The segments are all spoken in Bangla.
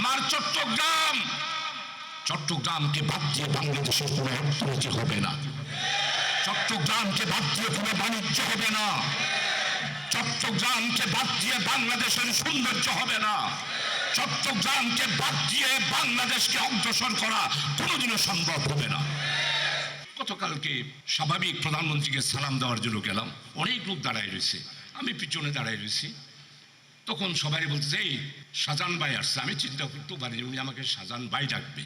আমার চট্টগ্রামকে বাদ দিয়ে বাংলাদেশের কোনো অর্থনীতি হবে না, চট্টগ্রামকে বাদ দিয়ে কোনো বাণিজ্য হবে না, চট্টগ্রামকে বাদ দিয়ে বাংলাদেশের সৌন্দর্য হবে না, চট্টগ্রামকে বাদ দিয়ে বাংলাদেশকে অগ্রসর করা কোনোদিনও সম্ভব হবে না। গতকালকে স্বাভাবিক প্রধানমন্ত্রীকে সালাম দেওয়ার জন্য গেলাম, অনেক লোক দাঁড়ায় রয়েছে, আমি পিছনে দাঁড়ায় রয়েছি। তখন সবাই বলছে এই শাহজাহান ভাই আসছে। আমি চিন্তা করতে পারি উনি আমাকে শাহজাহান ভাই ডাকবে,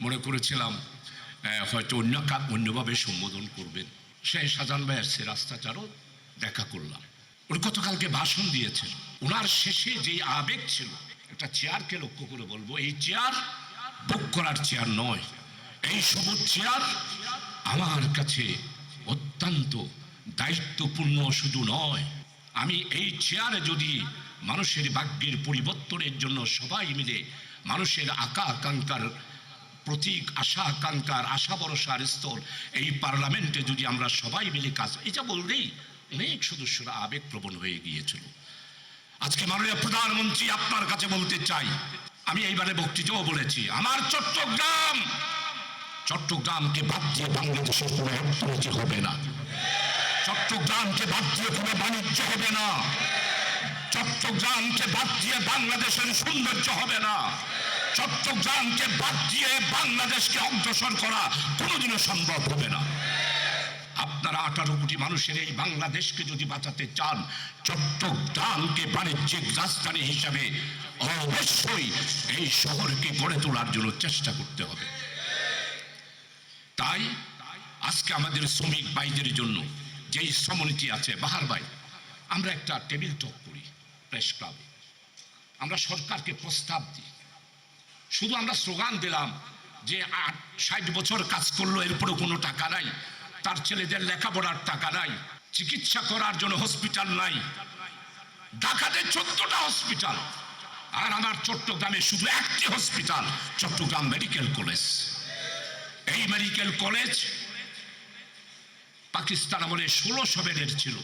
মনে করেছিলাম হয়তো অন্যভাবে সম্বোধন করবেন। সেই শাহজাহান ভাই আসছে, রাস্তাচারও দেখা করলাম। উনি গতকালকে ভাষণ দিয়েছেন, ওনার শেষে যে আবেগ ছিল, একটা চেয়ারকে লক্ষ্য করে বলবো, এই চেয়ার বুক করার চেয়ার নয়, এই সবুজ চেয়ার আমার কাছে অত্যন্ত দায়িত্বপূর্ণ শুধু নয়। আমি এই চেয়ারে যদি মানুষের ভাগ্যের পরিবর্তনের জন্য সবাই মিলে মানুষের আকাঙ্ক্ষার প্রতীক, আকাঙ্ক্ষার আশা ভরসার স্থল এই পার্লামেন্টে যদি আমরা সবাই মিলে কাজ, এটা বললেই অনেক সদস্যরা আবেগপ্রবণ হয়ে গিয়েছিল। আজকে মাননীয় প্রধানমন্ত্রী আপনার কাছে বলতে চাই, আমি এইবারে বক্তৃতাও বলেছি, আমার চট্টগ্রামকে বাদ দিয়ে বাংলাদেশের কোনো অর্থনীতি হবে না, চট্টগ্রামকে বাদ দিয়ে কোনো বাণিজ্য হবে না, চট্টগ্রামকে বাদ দিয়ে বাংলাদেশের সৌন্দর্য হবে না, চট্টগ্রামকে বাদ দিয়ে বাংলাদেশকে অগ্রসর করা কোনোদিনও সম্ভব হবে না। আপনারা 18 কোটি মানুষের এই বাংলাদেশকে যদি বাঁচাতে চান, চট্টগ্রামকে বাণিজ্যিক রাজধানী হিসাবে অবশ্যই এই শহরকে গড়ে তোলার জন্য চেষ্টা করতে হবে। তাই আজকে আমাদের শ্রমিক ভাইদের জন্য যেই শ্রমনীতি আছে, বাহার ভাই, আমরা একটা টেবিল টক করি প্রেস ক্লাবে, আমরা সরকারকে প্রস্তাব দিই। শুধু আমরা স্লোগান দিলাম যে 60 বছর কাজ করলো, এরপরেও কোনো টাকা নাই, তার ছেলেদের লেখাপড়ার টাকা নাই, চিকিৎসা করার জন্য হসপিটাল নাই। ঢাকাতে 14টা হসপিটাল, আর আমার চট্টগ্রামে শুধু একটি হসপিটাল, চট্টগ্রাম মেডিকেল কলেজ। এই মেডিকেল কলেজ পাকিস্তান আমলে 1600 বেডের ছিল,